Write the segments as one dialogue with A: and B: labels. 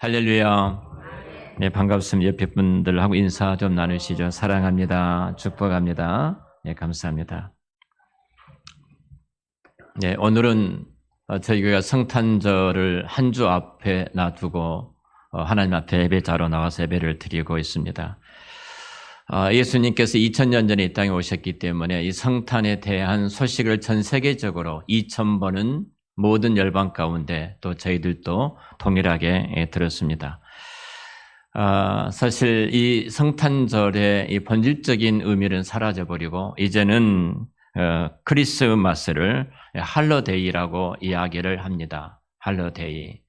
A: 할렐루야. 네, 반갑습니다. 옆에 분들하고 인사 좀 나누시죠. 사랑합니다. 축복합니다. 네, 감사합니다. 네, 오늘은 저희 교회가 성탄절을 한 주 앞에 놔두고 하나님 앞에 예배자로 나와서 예배를 드리고 있습니다. 예수님께서 2000년 전에 이 땅에 오셨기 때문에 이 성탄에 대한 소식을 전 세계적으로 2000번은 모든 열방 가운데 또 저희들도 동일하게 들었습니다. 사실 이 성탄절의 이 본질적인 의미는 사라져버리고 이제는 크리스마스를 할러데이라고 이야기를 합니다. 할러데이.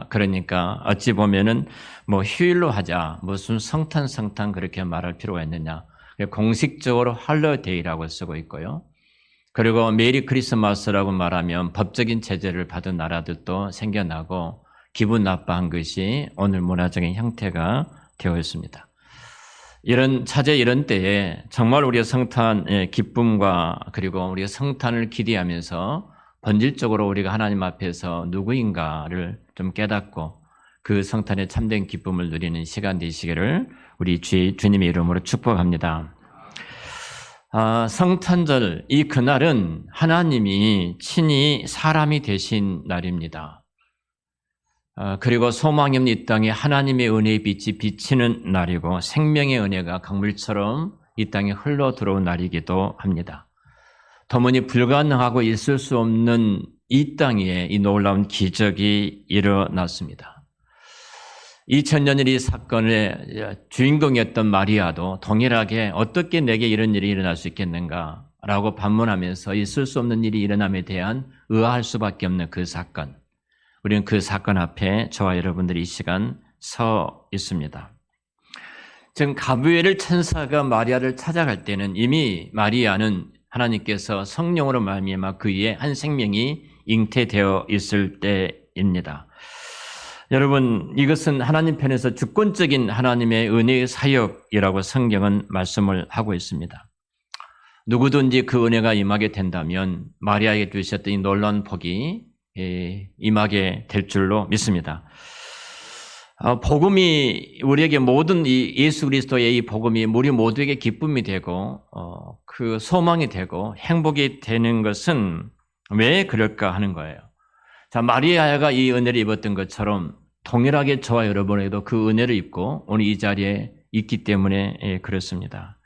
A: 그러니까 어찌 보면은 뭐 휴일로 하자, 무슨 성탄 그렇게 말할 필요가 있느냐. 공식적으로 할러데이라고 쓰고 있고요. 그리고 메리 크리스마스라고 말하면 법적인 제재를 받은 나라들도 생겨나고 기분 나빠한 것이 오늘 문화적인 형태가 되어 있습니다. 이런 때에 정말 우리의 성탄의 기쁨과 그리고 우리가 성탄을 기대하면서 본질적으로 우리가 하나님 앞에서 누구인가를 좀 깨닫고 그 성탄의 참된 기쁨을 누리는 시간 되시기를 우리 주님의 이름으로 축복합니다. 성탄절, 이 그날은 하나님이 친히 사람이 되신 날입니다. 그리고 소망이 없는 이 땅에 하나님의 은혜의 빛이 비치는 날이고 생명의 은혜가 강물처럼 이 땅에 흘러 들어온 날이기도 합니다. 도무지 불가능하고 있을 수 없는 이 땅에 이 놀라운 기적이 일어났습니다. 2000년 이 사건의 주인공이었던 마리아도 동일하게 어떻게 내게 이런 일이 일어날 수 있겠는가라고 반문하면서 있을 수 없는 일이 일어남에 대한 의아할 수밖에 없는 그 사건. 우리는 그 사건 앞에 저와 여러분들이 이 시간 서 있습니다. 지금 가브리엘 천사가 마리아를 찾아갈 때는 이미 마리아는 하나님께서 성령으로 말미암아 그 위에 한 생명이 잉태되어 있을 때입니다. 여러분, 이것은 하나님 편에서 주권적인 하나님의 은혜의 사역이라고 성경은 말씀을 하고 있습니다. 누구든지 그 은혜가 임하게 된다면 마리아에게 주셨던 이 놀라운 복이 임하게 될 줄로 믿습니다. 복음이 우리에게 모든 이 예수 그리스도의 이 복음이 우리 모두에게 기쁨이 되고 그 소망이 되고 행복이 되는 것은 왜 그럴까 하는 거예요. 자, 마리아가 이 은혜를 입었던 것처럼 동일하게 저와 여러분에게도 그 은혜를 입고 오늘 이 자리에 있기 때문에 그렇습니다.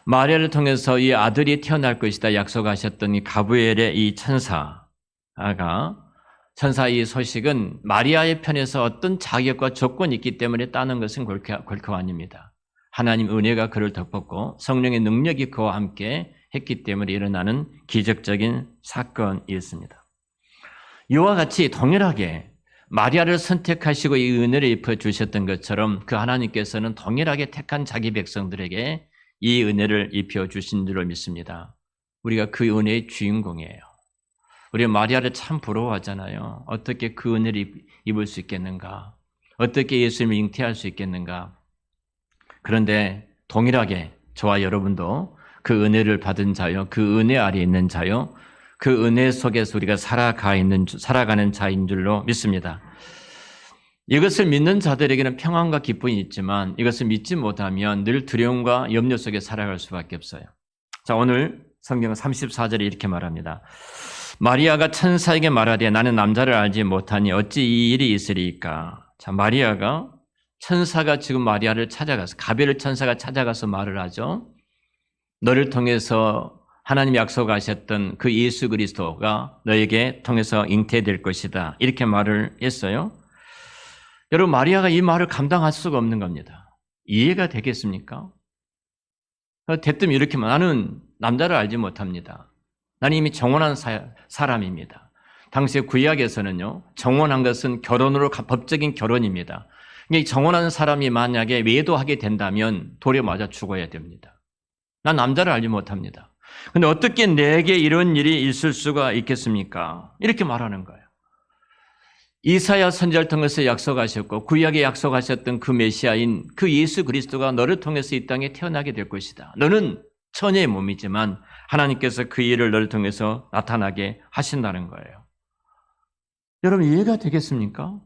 A: 마리아를 통해서 이 아들이 태어날 것이다 약속하셨던 이 가브리엘의 이 천사의 이 소식은 마리아의 편에서 어떤 자격과 조건이 있기 때문에 따는 것은 결코 아닙니다. 하나님 은혜가 그를 덮었고 성령의 능력이 그와 함께 했기 때문에 일어나는 기적적인 사건이었습니다. 이와 같이 동일하게 마리아를 선택하시고 이 은혜를 입혀주셨던 것처럼 그 하나님께서는 동일하게 택한 자기 백성들에게 이 은혜를 입혀주신 줄로 믿습니다. 우리가 그 은혜의 주인공이에요. 우리 마리아를 참 부러워하잖아요. 어떻게 그 은혜를 입을 수 있겠는가? 어떻게 예수님을 잉태할 수 있겠는가? 그런데 동일하게 저와 여러분도 그 은혜를 받은 자요, 그 은혜 아래 있는 자요, 그 은혜 속에서 우리가 살아가는 자인 줄로 믿습니다. 이것을 믿는 자들에게는 평안과 기쁨이 있지만 이것을 믿지 못하면 늘 두려움과 염려 속에 살아갈 수밖에 없어요. 자, 오늘 성경은 34절에 이렇게 말합니다. 마리아가 천사에게 말하되 나는 남자를 알지 못하니 어찌 이 일이 있으리까? 자, 마리아가 천사가 지금 마리아를 찾아가서 가브리엘 천사가 찾아가서 말을 하죠. 너를 통해서 하나님이 약속하셨던 그 예수 그리스도가 너에게 통해서 잉태될 것이다. 이렇게 말을 했어요. 여러분, 마리아가 이 말을 감당할 수가 없는 겁니다. 이해가 되겠습니까? 대뜸 이렇게 나는 남자를 알지 못합니다. 나는 이미 정혼한 사람입니다. 당시에 구약에서는요, 정혼한 것은 결혼으로 법적인 결혼입니다. 정혼한 사람이 만약에 외도하게 된다면 돌에 맞아 죽어야 됩니다. 난 남자를 알지 못합니다. 근데 어떻게 내게 이런 일이 있을 수가 있겠습니까? 이렇게 말하는 거예요. 이사야 선지자를 통해서 약속하셨고 구약에 약속하셨던 그 메시아인 그 예수 그리스도가 너를 통해서 이 땅에 태어나게 될 것이다. 너는 처녀의 몸이지만 하나님께서 그 일을 너를 통해서 나타나게 하신다는 거예요. 여러분 이해가 되겠습니까?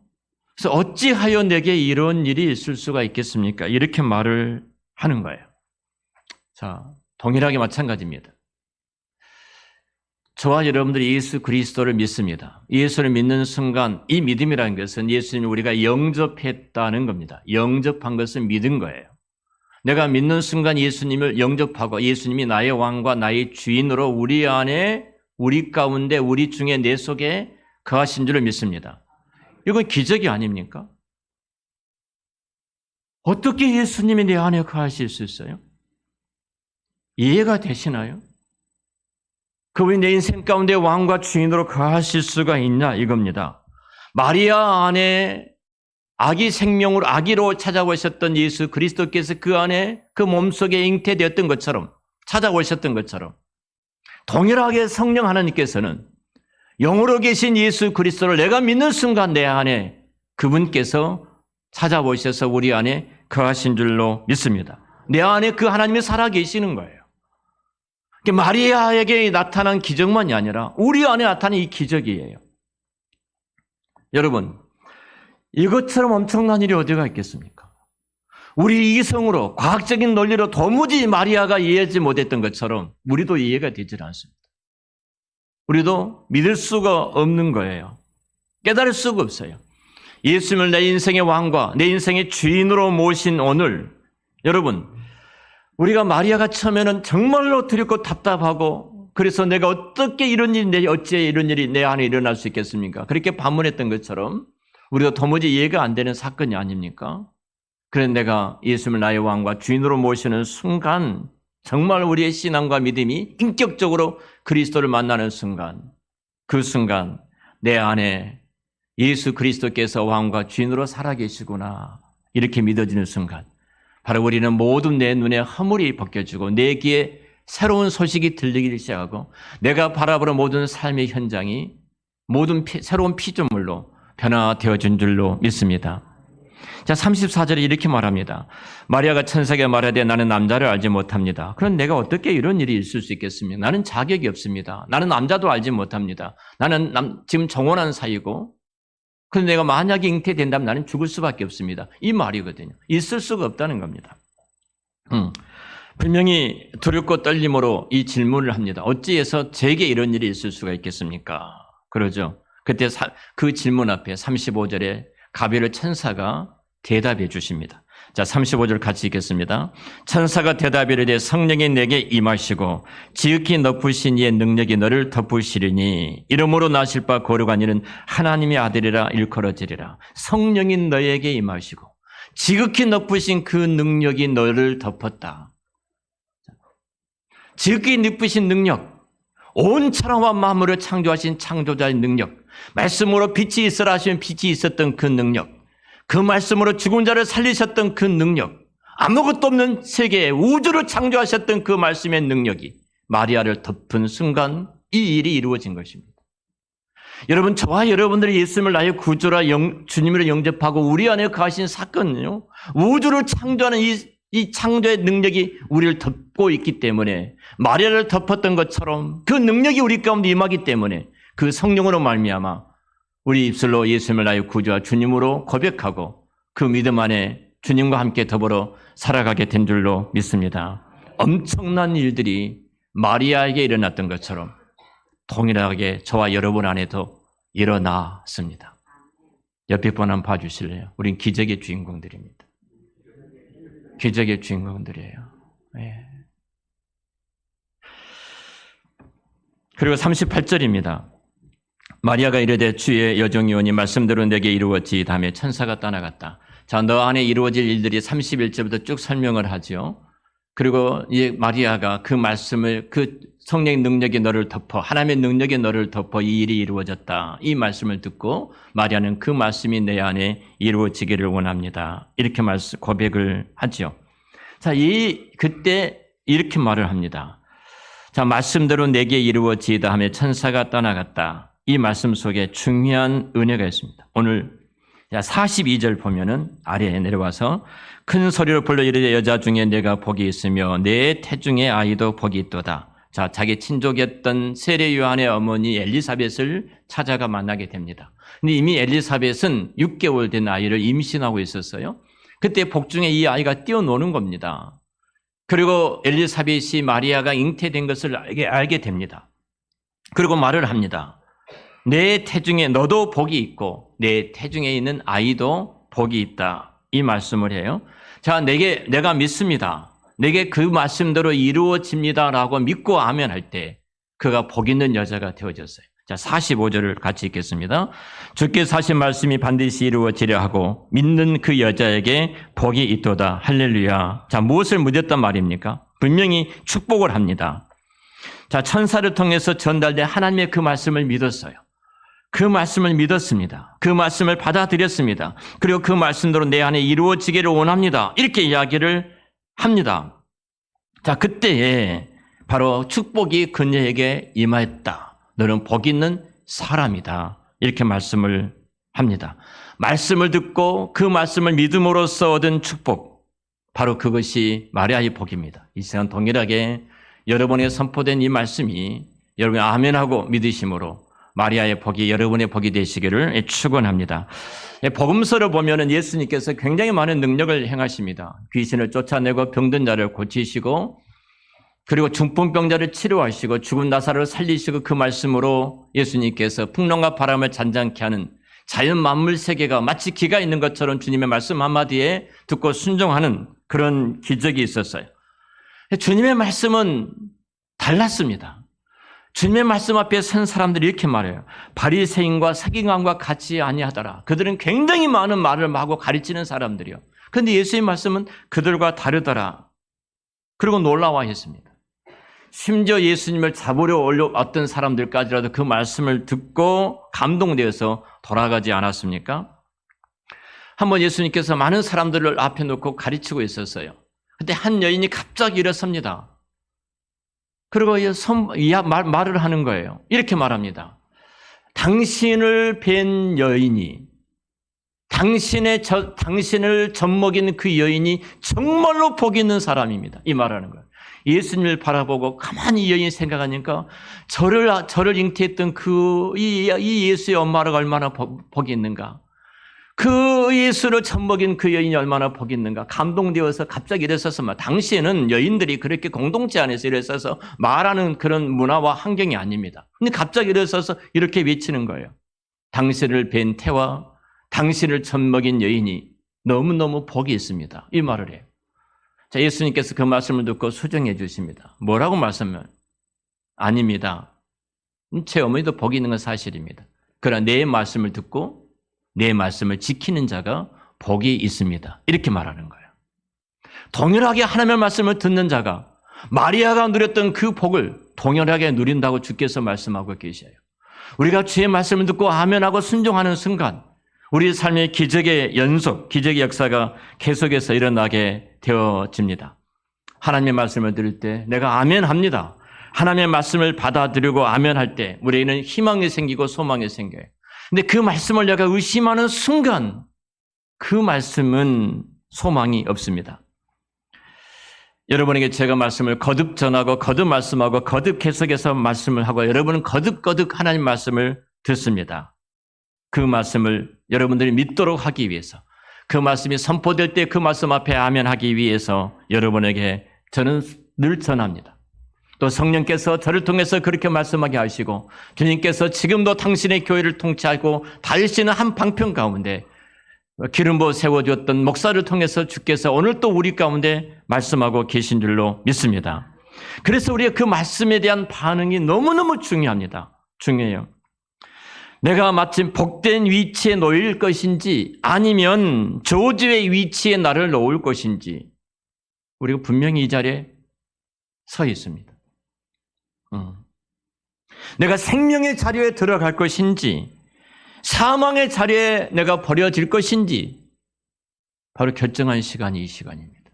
A: 그래서 어찌하여 내게 이런 일이 있을 수가 있겠습니까? 이렇게 말을 하는 거예요. 자, 동일하게 마찬가지입니다. 저와 여러분들이 예수 그리스도를 믿습니다. 예수를 믿는 순간 이 믿음이라는 것은 예수님을 우리가 영접했다는 겁니다. 영접한 것은 믿은 거예요. 내가 믿는 순간 예수님을 영접하고 예수님이 나의 왕과 나의 주인으로 우리 안에, 우리 가운데, 우리 중에 내 속에 거하신 줄을 믿습니다. 이건 기적이 아닙니까? 어떻게 예수님이 내 안에 거하실 수 있어요? 이해가 되시나요? 그분이 내 인생 가운데 왕과 주인으로 거하실 수가 있냐 이겁니다. 마리아 안에 아기 생명으로 아기로 찾아오셨던 예수 그리스도께서 그 안에 그 몸속에 잉태되었던 것처럼 찾아오셨던 것처럼 동일하게 성령 하나님께서는 영으로 계신 예수 그리스도를 내가 믿는 순간 내 안에 그분께서 찾아오셔서 우리 안에 거하신 줄로 믿습니다. 내 안에 그 하나님이 살아계시는 거예요. 마리아에게 나타난 기적만이 아니라 우리 안에 나타난 이 기적이에요. 여러분, 이것처럼 엄청난 일이 어디가 있겠습니까? 우리 이성으로 과학적인 논리로 도무지 마리아가 이해하지 못했던 것처럼 우리도 이해가 되질 않습니다. 우리도 믿을 수가 없는 거예요. 깨달을 수가 없어요. 예수님을 내 인생의 왕과 내 인생의 주인으로 모신 오늘, 여러분, 우리가 마리아가 처음에는 정말로 두렵고 답답하고 그래서 내가 어떻게 이런 일이, 어찌 이런 일이 내 안에 일어날 수 있겠습니까? 그렇게 반문했던 것처럼 우리가 도무지 이해가 안 되는 사건이 아닙니까? 그래서 내가 예수님을 나의 왕과 주인으로 모시는 순간 정말 우리의 신앙과 믿음이 인격적으로 그리스도를 만나는 순간, 그 순간 내 안에 예수 그리스도께서 왕과 주인으로 살아계시구나 이렇게 믿어지는 순간 바로 우리는 모든 내 눈에 허물이 벗겨지고 내 귀에 새로운 소식이 들리기 시작하고 내가 바라보는 모든 삶의 현장이 모든 새로운 피조물로 변화되어진 줄로 믿습니다. 자, 34절에 이렇게 말합니다. 마리아가 천사에게 말하되 나는 남자를 알지 못합니다. 그럼 내가 어떻게 이런 일이 있을 수 있겠습니까? 나는 자격이 없습니다. 나는 남자도 알지 못합니다. 나는 지금 정혼한 사이고 그런데 내가 만약에 잉태된다면 나는 죽을 수밖에 없습니다. 이 말이거든요. 있을 수가 없다는 겁니다. 분명히 두렵고 떨림으로 이 질문을 합니다. 어찌해서 제게 이런 일이 있을 수가 있겠습니까? 그러죠. 그때 그 질문 앞에 35절에 가벨의 천사가 대답해 주십니다. 자, 35절 같이 읽겠습니다. 천사가 대답에 이르되 성령이 내게 임하시고 지극히 높으신 이의 능력이 너를 덮으시리니 이름으로 나실 바 거룩한 이는 하나님의 아들이라 일컬어지리라. 성령이 너에게 임하시고 지극히 높으신 그 능력이 너를 덮었다. 지극히 높으신 능력, 온 천하와 만물을 창조하신 창조자의 능력, 말씀으로 빛이 있으라 하시면 빛이 있었던 그 능력, 그 말씀으로 죽은 자를 살리셨던 그 능력, 아무것도 없는 세계에 우주를 창조하셨던 그 말씀의 능력이 마리아를 덮은 순간 이 일이 이루어진 것입니다. 여러분, 저와 여러분들이 예수님을 나의 구주라 주님으로 영접하고 우리 안에 거하신 사건은요, 우주를 창조하는 이 창조의 능력이 우리를 덮고 있기 때문에 마리아를 덮었던 것처럼 그 능력이 우리 가운데 임하기 때문에 그 성령으로 말미암아 우리 입술로 예수님을 나의 구주와 주님으로 고백하고 그 믿음 안에 주님과 함께 더불어 살아가게 된 줄로 믿습니다. 엄청난 일들이 마리아에게 일어났던 것처럼 동일하게 저와 여러분 안에도 일어났습니다. 옆에 분 한번 봐주실래요? 우린 기적의 주인공들입니다. 기적의 주인공들이에요. 네. 그리고 38절입니다. 마리아가 이르되 주의 여종이오니 말씀대로 내게 이루어지 다음에 천사가 떠나갔다. 자, 너 안에 이루어질 일들이 31절부터 쭉 설명을 하죠. 그리고 이 마리아가 그 말씀을 그 성령의 능력이 너를 덮어 하나님의 능력이 너를 덮어 이 일이 이루어졌다. 이 말씀을 듣고 마리아는 그 말씀이 내 안에 이루어지기를 원합니다. 이렇게 고백을 하죠. 자, 그때 이렇게 말을 합니다. 자, 말씀대로 내게 이루어지다 하며 천사가 떠나갔다. 이 말씀 속에 중요한 은혜가 있습니다. 오늘 42절 보면은 아래에 내려와서 큰 소리로 불러 이르되 여자 중에 내가 복이 있으며 내 태중의 아이도 복이 있도다. 자, 자기 친족이었던 세례 요한의 어머니 엘리사벳을 찾아가 만나게 됩니다. 근데 이미 엘리사벳은 6개월 된 아이를 임신하고 있었어요. 그때 복중에 이 아이가 뛰어노는 겁니다. 그리고 엘리사벳이 마리아가 잉태된 것을 알게 됩니다. 그리고 말을 합니다. 내 태중에 너도 복이 있고 내 태중에 있는 아이도 복이 있다. 이 말씀을 해요. 자, 내가 믿습니다. 내게 그 말씀대로 이루어집니다라고 믿고 아멘할 때 그가 복 있는 여자가 되어졌어요. 자, 45절을 같이 읽겠습니다. 주께서 하신 말씀이 반드시 이루어지려 하고 믿는 그 여자에게 복이 있도다. 할렐루야. 자, 무엇을 믿었단 말입니까? 분명히 축복을 합니다. 자, 천사를 통해서 전달된 하나님의 그 말씀을 믿었어요. 그 말씀을 믿었습니다. 그 말씀을 받아들였습니다. 그리고 그 말씀대로 내 안에 이루어지기를 원합니다. 이렇게 이야기를 합니다. 자, 그때에 바로 축복이 그녀에게 임하였다. 너는 복 있는 사람이다. 이렇게 말씀을 합니다. 말씀을 듣고 그 말씀을 믿음으로써 얻은 축복, 바로 그것이 마리아의 복입니다. 이 시간 동일하게 여러분에게 선포된 이 말씀이 여러분이 아멘하고 믿으심으로 마리아의 복이 여러분의 복이 되시기를 축원합니다. 복음서를 보면은 예수님께서 굉장히 많은 능력을 행하십니다. 귀신을 쫓아내고 병든 자를 고치시고, 그리고 중풍병자를 치료하시고 죽은 나사로를 살리시고, 그 말씀으로 예수님께서 풍랑과 바람을 잔잔케 하는 자연 만물 세계가 마치 기가 있는 것처럼 주님의 말씀 한마디에 듣고 순종하는 그런 기적이 있었어요. 주님의 말씀은 달랐습니다. 주님의 말씀 앞에 선 사람들이 이렇게 말해요. 바리새인과 서기관과 같이 아니하더라. 그들은 굉장히 많은 말을 하고 가르치는 사람들이요. 그런데 예수의 말씀은 그들과 다르더라. 그리고 놀라워했습니다. 심지어 예수님을 잡으려 올려왔던 사람들까지라도 그 말씀을 듣고 감동되어서 돌아가지 않았습니까? 한번 예수님께서 많은 사람들을 앞에 놓고 가르치고 있었어요. 그때 한 여인이 갑자기 일어섭니다. 그리고 말을 하는 거예요. 이렇게 말합니다. 당신을 뵌 여인이, 당신을 젖먹인 그 여인이 정말로 복 있는 사람입니다. 이 말하는 거예요. 예수님을 바라보고 가만히 이 여인이 생각하니까 저를 잉태했던 이 예수의 엄마가 얼마나 복이 있는가. 그 예수를 젖먹인 그 여인이 얼마나 복이 있는가. 감동되어서 갑자기 일어서서 당시에는 여인들이 그렇게 공동체 안에서 일어서서 말하는 그런 문화와 환경이 아닙니다. 근데 갑자기 일어서서 이렇게 외치는 거예요. 당신을 뵌 태와 당신을 젖먹인 여인이 너무너무 복이 있습니다. 이 말을 해요. 자, 예수님께서 그 말씀을 듣고 수정해 주십니다. 뭐라고 말씀을? 아닙니다. 제 어머니도 복이 있는 건 사실입니다. 그러나 내 말씀을 듣고 내 말씀을 지키는 자가 복이 있습니다. 이렇게 말하는 거예요. 동일하게 하나님의 말씀을 듣는 자가 마리아가 누렸던 그 복을 동일하게 누린다고 주께서 말씀하고 계셔요. 우리가 주의 말씀을 듣고 아멘하고 순종하는 순간 우리 삶의 기적의 연속, 기적의 역사가 계속해서 일어나게 되어집니다. 하나님의 말씀을 들을 때 내가 아멘합니다. 하나님의 말씀을 받아들이고 아멘할 때 우리에게는 희망이 생기고 소망이 생겨요. 근데 그 말씀을 내가 의심하는 순간 그 말씀은 소망이 없습니다. 여러분에게 제가 말씀을 거듭 전하고 거듭 말씀하고 거듭 계속해서 말씀을 하고 여러분은 거듭 하나님 말씀을 듣습니다. 그 말씀을 여러분들이 믿도록 하기 위해서, 그 말씀이 선포될 때 그 말씀 앞에 아멘하기 위해서 여러분에게 저는 늘 전합니다. 또 성령께서 저를 통해서 그렇게 말씀하게 하시고 주님께서 지금도 당신의 교회를 통치하고 다니시는 한 방편 가운데 기름 부어 세워주었던 목사를 통해서 주께서 오늘 또 우리 가운데 말씀하고 계신 줄로 믿습니다. 그래서 우리가 그 말씀에 대한 반응이 너무너무 중요합니다. 중요해요. 내가 마침 복된 위치에 놓일 것인지 아니면 저주의 위치에 나를 놓을 것인지 우리가 분명히 이 자리에 서 있습니다. 내가 생명의 자리에 들어갈 것인지 사망의 자리에 내가 버려질 것인지 바로 결정한 시간이 이 시간입니다.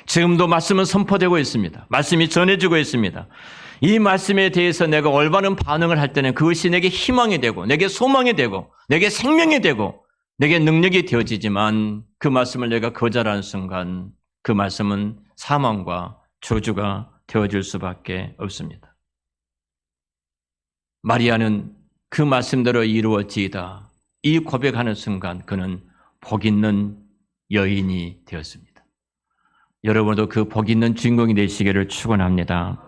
A: 지금도 말씀은 선포되고 있습니다. 말씀이 전해지고 있습니다. 이 말씀에 대해서 내가 올바른 반응을 할 때는 그것이 내게 희망이 되고 내게 소망이 되고 내게 생명이 되고 내게 능력이 되어지지만 그 말씀을 내가 거절하는 순간 그 말씀은 사망과 저주가 되어질 수밖에 없습니다. 마리아는 그 말씀대로 이루어지이다. 이 고백하는 순간 그는 복 있는 여인이 되었습니다. 여러분도 그 복 있는 주인공이 되시기를 축원합니다.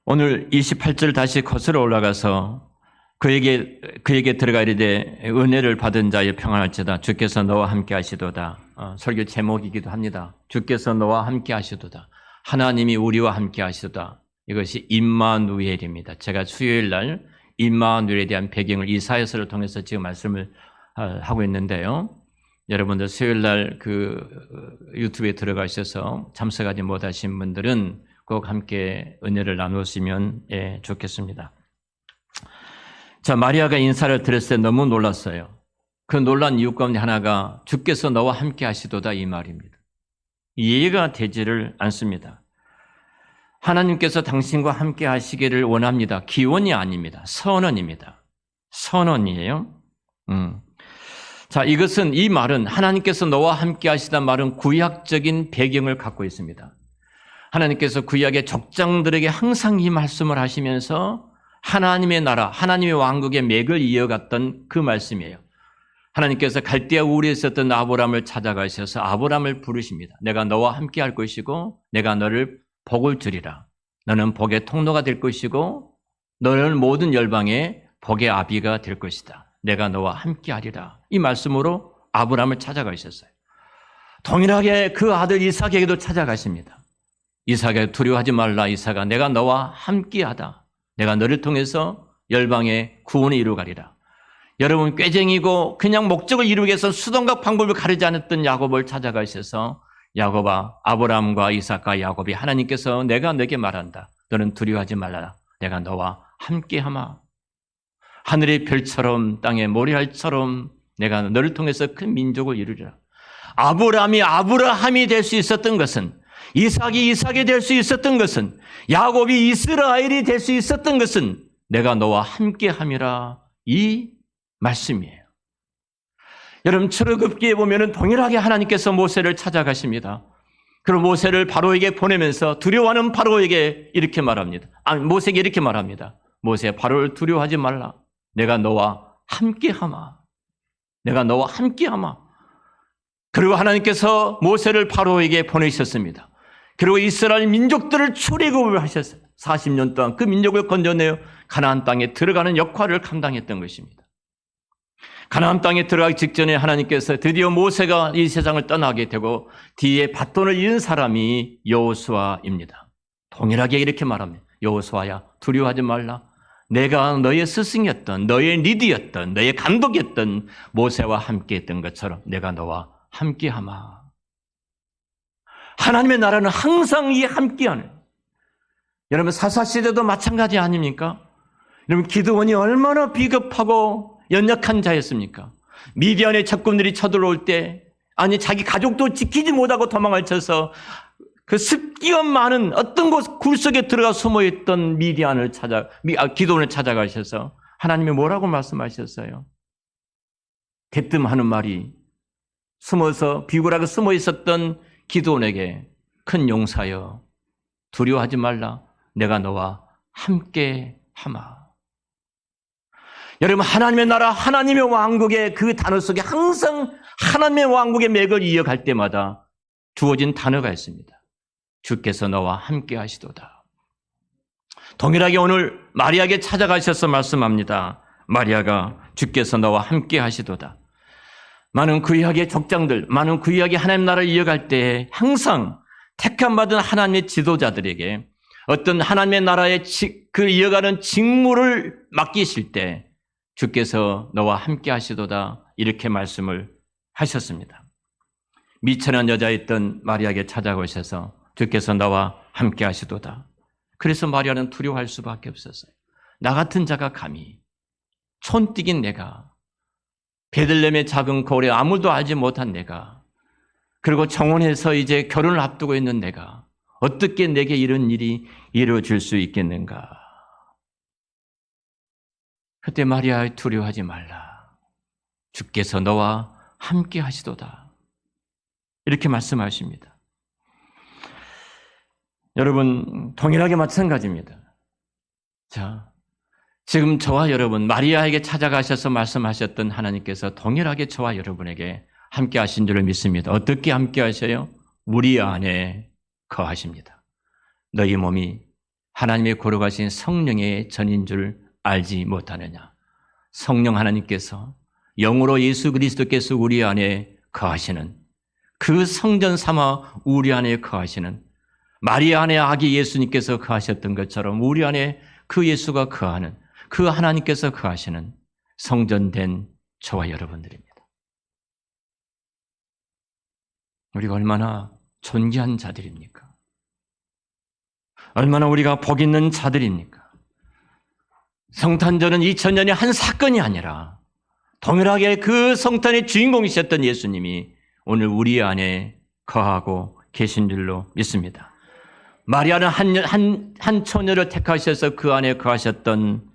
A: 오늘 28절 다시 거슬러 올라가서 그에게 들어가 이르되 은혜를 받은 자여 평안할지다. 주께서 너와 함께 하시도다. 설교 제목이기도 합니다. 주께서 너와 함께 하시도다. 하나님이 우리와 함께 하시도다. 이것이 임마누엘입니다. 제가 수요일 날 임마누엘에 대한 배경을 이사야서를 통해서 지금 말씀을 하고 있는데요. 여러분들 수요일 날 그 유튜브에 들어가셔서 참석하지 못하신 분들은 꼭 함께 은혜를 나누었으면 좋겠습니다. 자, 마리아가 인사를 드렸을 때 너무 놀랐어요. 그 놀란 이유 가운데 하나가 주께서 너와 함께 하시도다 이 말입니다. 이해가 되지를 않습니다. 하나님께서 당신과 함께 하시기를 원합니다. 기원이 아닙니다. 선언입니다. 선언이에요. 자, 이 말은 하나님께서 너와 함께 하시다 말은 구약적인 배경을 갖고 있습니다. 하나님께서 구약의 족장들에게 항상 이 말씀을 하시면서 하나님의 나라, 하나님의 왕국의 맥을 이어갔던 그 말씀이에요. 하나님께서 갈대아 우리에 있었던 아브라함을 찾아가셔서 아브라함을 부르십니다. 내가 너와 함께 할 것이고 내가 너를 복을 주리라. 너는 복의 통로가 될 것이고 너는 모든 열방의 복의 아비가 될 것이다. 내가 너와 함께 하리라. 이 말씀으로 아브라함을 찾아가셨어요. 동일하게 그 아들 이삭에게도 찾아가십니다. 이삭에게 두려워하지 말라. 이삭아, 내가 너와 함께하다. 내가 너를 통해서 열방의 구원을 이루가리라. 여러분, 꾀쟁이고 그냥 목적을 이루기 위해서 수단과 방법을 가리지 않았던 야곱을 찾아가셔서 야곱아, 아브라함과 이삭과 야곱이 하나님께서 내가 너에게 말한다. 너는 두려워하지 말라. 내가 너와 함께하마. 하늘의 별처럼 땅의 모래알처럼 내가 너를 통해서 큰 민족을 이루리라. 아브라함이 아브라함이 될 수 있었던 것은, 이삭이 이삭이 될 수 있었던 것은, 야곱이 이스라엘이 될 수 있었던 것은 내가 너와 함께함이라 이 말씀이에요. 여러분, 출애굽기에 보면은 동일하게 하나님께서 모세를 찾아가십니다. 그리고 모세를 바로에게 보내면서 두려워하는 바로에게 이렇게 말합니다. 모세에게 이렇게 말합니다. 모세, 바로를 두려워하지 말라. 내가 너와 함께하마. 내가 너와 함께하마. 그리고 하나님께서 모세를 바로에게 보내셨습니다. 그리고 이스라엘 민족들을 출애굽을 하셨어요. 40년 동안 그 민족을 건져내어 가나안 땅에 들어가는 역할을 감당했던 것입니다. 가나안 땅에 들어가기 직전에 하나님께서 드디어 모세가 이 세상을 떠나게 되고 뒤에 바톤을 이은 사람이 여호수아입니다. 동일하게 이렇게 말합니다. 여호수아야, 두려워하지 말라. 내가 너의 스승이었던, 너의 리드였던, 너의 감독이었던 모세와 함께했던 것처럼 내가 너와 함께하마. 하나님의 나라는 항상 이 함께하는. 여러분, 사사시대도 마찬가지 아닙니까? 여러분, 기드온이 얼마나 비겁하고 연약한 자였습니까? 미디안의 적군들이 쳐들어올 때, 아니 자기 가족도 지키지 못하고 도망을 쳐서 그 습기가 많은 어떤 곳 굴속에 들어가 숨어있던 기드온을 찾아가셔서 하나님이 뭐라고 말씀하셨어요? 대뜸 하는 말이, 비굴하게 숨어 있었던 기드온에게 큰 용사여, 두려워하지 말라. 내가 너와 함께 하마. 여러분, 하나님의 나라, 하나님의 왕국의 그 단어 속에 항상 하나님의 왕국의 맥을 이어갈 때마다 주어진 단어가 있습니다. 주께서 너와 함께 하시도다. 동일하게 오늘 마리아에게 찾아가셔서 말씀합니다. 마리아가 주께서 너와 함께 하시도다. 많은 구약의 족장들, 많은 구약의 하나님 나라를 이어갈 때 항상 택함받은 하나님의 지도자들에게 어떤 하나님의 나라의 그 이어가는 직무를 맡기실 때 주께서 너와 함께 하시도다 이렇게 말씀을 하셨습니다. 미천한 여자였던 마리아에게 찾아오셔서 주께서 나와 함께 하시도다. 그래서 마리아는 두려워할 수밖에 없었어요. 나 같은 자가 감히, 촌뛰긴 내가, 베들레헴의 작은 고을에 아무도 알지 못한 내가, 그리고 정원에서 이제 결혼을 앞두고 있는 내가 어떻게 내게 이런 일이 이루어질 수 있겠는가. 그때 마리아, 두려워하지 말라. 주께서 너와 함께 하시도다. 이렇게 말씀하십니다. 여러분, 동일하게 마찬가지입니다. 자, 지금 저와 여러분, 마리아에게 찾아가셔서 말씀하셨던 하나님께서 동일하게 저와 여러분에게 함께 하신 줄을 믿습니다. 어떻게 함께 하셔요? 우리 안에 거하십니다. 너희 몸이 하나님의 거룩하신 성령의 전인 줄 알지 못하느냐. 성령 하나님께서 영으로 예수 그리스도께서 우리 안에 거하시는, 그 성전 삼아 우리 안에 거하시는, 마리아 안에 아기 예수님께서 거하셨던 것처럼 우리 안에 그 예수가 거하는, 그 하나님께서 거하시는 성전된 저와 여러분들입니다. 우리가 얼마나 존귀한 자들입니까? 얼마나 우리가 복 있는 자들입니까? 성탄절은 2000년의 한 사건이 아니라 동일하게 그 성탄의 주인공이셨던 예수님이 오늘 우리 안에 거하고 계신 줄로 믿습니다. 마리아는 한 처녀를 택하셔서 그 안에 거하셨던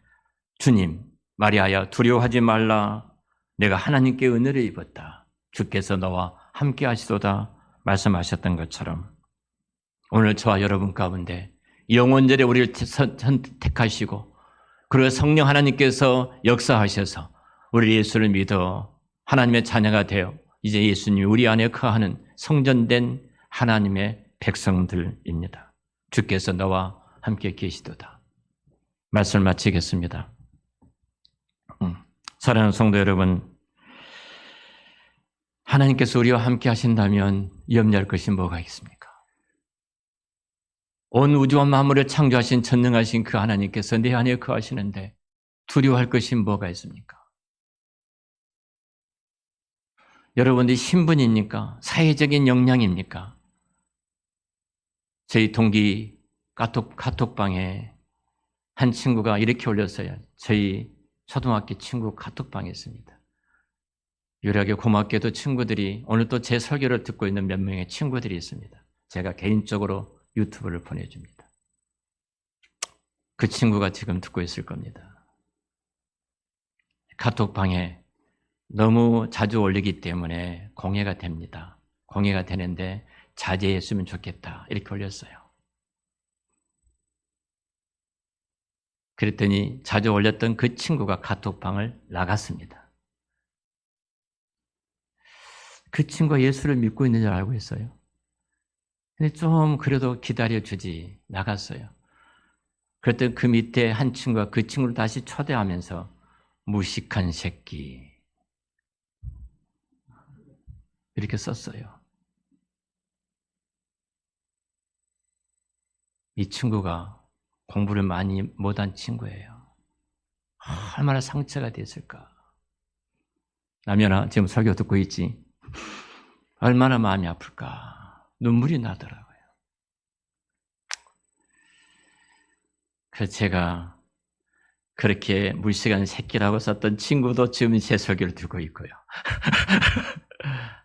A: 주님, 마리아야 두려워하지 말라. 내가 하나님께 은혜를 입었다. 주께서 너와 함께 하시도다 말씀하셨던 것처럼 오늘 저와 여러분 가운데 영원절에 우리를 택하시고 그리고 성령 하나님께서 역사하셔서 우리 예수를 믿어 하나님의 자녀가 되어 이제 예수님이 우리 안에 거하는 성전된 하나님의 백성들입니다. 주께서 너와 함께 계시도다. 말씀을 마치겠습니다. 사랑하는 성도 여러분, 하나님께서 우리와 함께 하신다면 염려할 것이 뭐가 있습니까? 온 우주와 만물을 창조하신 전능하신 그 하나님께서 내 안에 거하시는데 두려워할 것이 뭐가 있습니까? 여러분들이 신분입니까? 사회적인 역량입니까? 저희 동기 카톡방에 한 친구가 이렇게 올렸어요. 저희 초등학교 친구 카톡방에 있습니다. 유일하게 고맙게도 친구들이 오늘 또 제 설교를 듣고 있는 몇 명의 친구들이 있습니다. 제가 개인적으로 유튜브를 보내줍니다. 그 친구가 지금 듣고 있을 겁니다. 카톡방에 너무 자주 올리기 때문에 공해가 됩니다. 공해가 되는데 자제했으면 좋겠다 이렇게 올렸어요. 그랬더니 자주 올렸던 그 친구가 카톡방을 나갔습니다. 그 친구가 예수를 믿고 있는 줄 알고 있어요. 근데 좀 그래도 기다려주지 나갔어요. 그랬더니 그 밑에 한 친구가 그 친구를 다시 초대하면서 무식한 새끼 이렇게 썼어요. 이 친구가 공부를 많이 못한 친구예요. 얼마나 상처가 됐을까. 남연아 지금 설교 듣고 있지? 얼마나 마음이 아플까. 눈물이 나더라고요. 그래서 제가 그렇게 무식한 새끼라고 썼던 친구도 지금 제 설교를 듣고 있고요.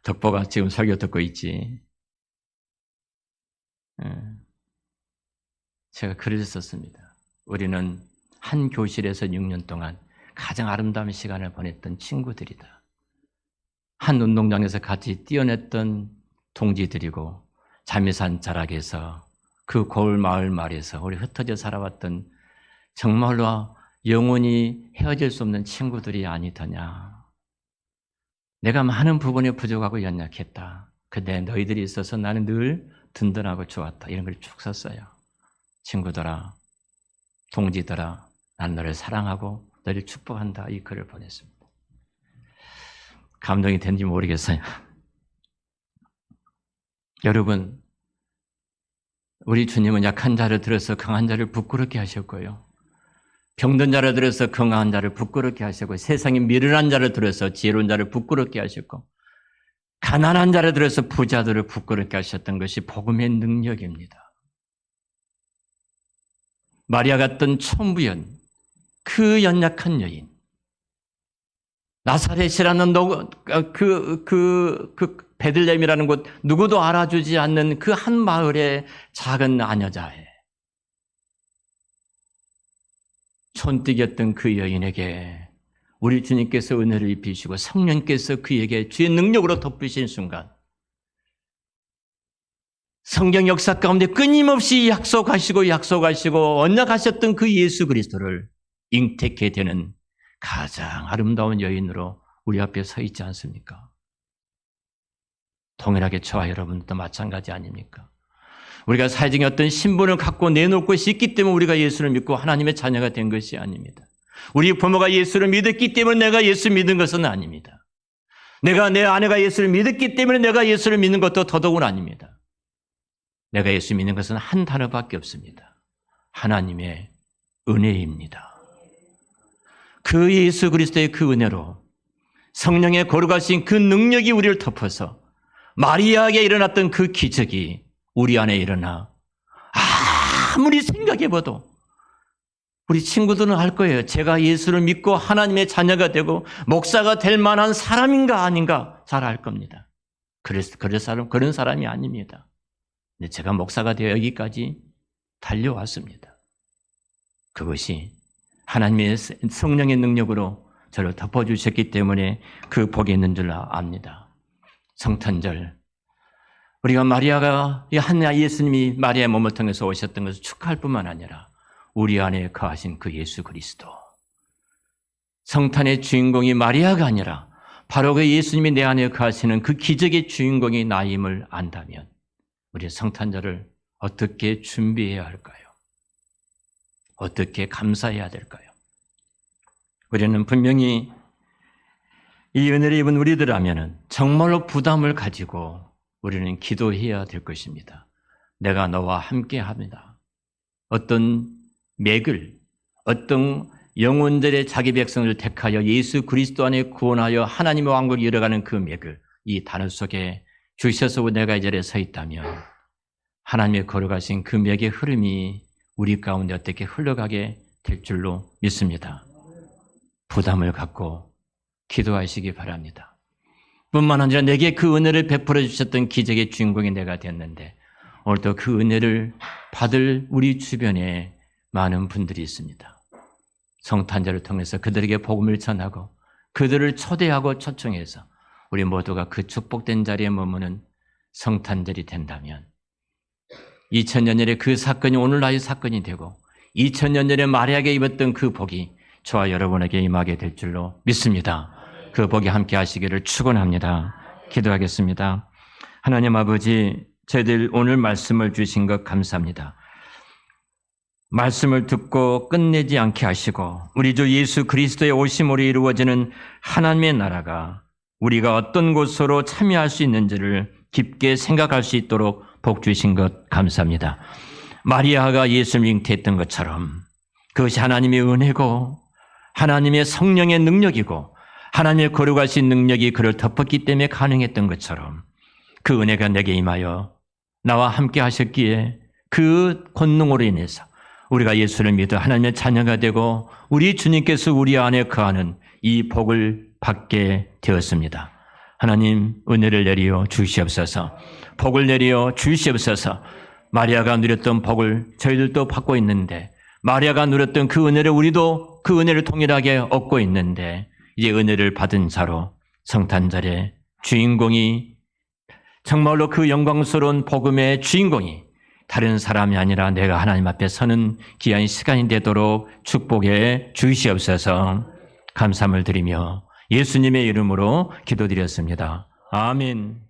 A: 덕보가 지금 설교 듣고 있지. 제가 글을 썼습니다. 우리는 한 교실에서 6년 동안 가장 아름다운 시간을 보냈던 친구들이다. 한 운동장에서 같이 뛰어냈던 동지들이고 잠이산 자락에서 그 고을 마을 말에서 우리 흩어져 살아왔던 정말로 영원히 헤어질 수 없는 친구들이 아니더냐. 내가 많은 부분에 부족하고 연약했다. 근데 너희들이 있어서 나는 늘 든든하고 좋았다. 이런 걸 쭉 썼어요. 친구들아, 동지들아, 난 너를 사랑하고 너를 축복한다. 이 글을 보냈습니다. 감동이 된지 모르겠어요. 여러분, 우리 주님은 약한 자를 들어서 강한 자를 부끄럽게 하셨고요. 병든 자를 들어서 건강한 자를 부끄럽게 하셨고, 세상에 미련한 자를 들어서 지혜로운 자를 부끄럽게 하셨고, 가난한 자를 들어서 부자들을 부끄럽게 하셨던 것이 복음의 능력입니다. 마리아 같던 천부연, 그 연약한 여인, 나사렛이라는 그 베들레헴이라는 곳, 누구도 알아주지 않는 그 한 마을의 작은 아녀자에 촌뜨기였던 그 여인에게 우리 주님께서 은혜를 입히시고 성령께서 그에게 주의 능력으로 덮으신 순간 성경 역사 가운데 끊임없이 약속하시고 언약하셨던 그 예수 그리스도를 잉태케 되는 가장 아름다운 여인으로 우리 앞에 서 있지 않습니까? 동일하게 저와 여러분도 마찬가지 아닙니까? 우리가 사회적인 어떤 신분을 갖고 내놓을 것이 있기 때문에 우리가 예수를 믿고 하나님의 자녀가 된 것이 아닙니다. 우리 부모가 예수를 믿었기 때문에 내가 예수 믿은 것은 아닙니다. 내가 내 아내가 예수를 믿었기 때문에 내가 예수를 믿는 것도 더더욱 아닙니다. 내가 예수 믿는 것은 한 단어밖에 없습니다. 하나님의 은혜입니다. 그 예수 그리스도의 그 은혜로 성령의 거룩하신 그 능력이 우리를 덮어서 마리아에게 일어났던 그 기적이 우리 안에 일어나 아무리 생각해봐도 우리 친구들은 알 거예요. 제가 예수를 믿고 하나님의 자녀가 되고 목사가 될 만한 사람인가 아닌가 잘 알 겁니다. 그런 사람이 아닙니다. 근데 제가 목사가 되어 여기까지 달려왔습니다. 그것이 하나님의 성령의 능력으로 저를 덮어주셨기 때문에 그 복이 있는 줄 압니다. 성탄절, 우리가 마리아가 예수님이 마리아의 몸을 통해서 오셨던 것을 축하할 뿐만 아니라 우리 안에 거하신 그 예수 그리스도, 성탄의 주인공이 마리아가 아니라 바로 그 예수님이 내 안에 거하시는 그 기적의 주인공이 나임을 안다면 우리 성탄절을 어떻게 준비해야 할까요? 어떻게 감사해야 될까요? 우리는 분명히 이 은혜를 입은 우리들라면 정말로 부담을 가지고 우리는 기도해야 될 것입니다. 내가 너와 함께 합니다. 어떤 맥을, 어떤 영혼들의 자기 백성을 택하여 예수 그리스도 안에 구원하여 하나님의 왕국을 이뤄가는 그 맥을 이 단어 속에 주셔서 내가 이 자리에 서 있다면 하나님의 거룩하신 그 맥의 흐름이 우리 가운데 어떻게 흘러가게 될 줄로 믿습니다. 부담을 갖고 기도하시기 바랍니다. 뿐만 아니라 내게 그 은혜를 베풀어 주셨던 기적의 주인공이 내가 됐는데 오늘도 그 은혜를 받을 우리 주변에 많은 분들이 있습니다. 성탄절을 통해서 그들에게 복음을 전하고 그들을 초대하고 초청해서 우리 모두가 그 축복된 자리에 머무는 성탄절이 된다면 2000년 전에 그 사건이 오늘날의 사건이 되고 2000년 전에 마리아에게 입었던 그 복이 저와 여러분에게 임하게 될 줄로 믿습니다. 그 복이 함께 하시기를 축원합니다. 기도하겠습니다. 하나님 아버지, 저희들 오늘 말씀을 주신 것 감사합니다. 말씀을 듣고 끝내지 않게 하시고 우리 주 예수 그리스도의 오심으로 이루어지는 하나님의 나라가 우리가 어떤 곳으로 참여할 수 있는지를 깊게 생각할 수 있도록 복 주신 것 감사합니다. 마리아가 예수를 잉태했던 것처럼 그것이 하나님의 은혜고 하나님의 성령의 능력이고 하나님의 거룩하신 능력이 그를 덮었기 때문에 가능했던 것처럼 그 은혜가 내게 임하여 나와 함께 하셨기에 그 권능으로 인해서 우리가 예수를 믿어 하나님의 자녀가 되고 우리 주님께서 우리 안에 거하는 이 복을 받게 되었습니다. 하나님 은혜를 내리어 주시옵소서. 복을 내리어 주시옵소서. 마리아가 누렸던 복을 저희들도 받고 있는데 마리아가 누렸던 그 은혜를 우리도 그 은혜를 동일하게 얻고 있는데 이제 은혜를 받은 자로 성탄절의 주인공이 정말로 그 영광스러운 복음의 주인공이 다른 사람이 아니라 내가 하나님 앞에 서는 귀한 시간이 되도록 축복해 주시옵소서. 감사함을 드리며 예수님의 이름으로 기도드렸습니다. 아멘.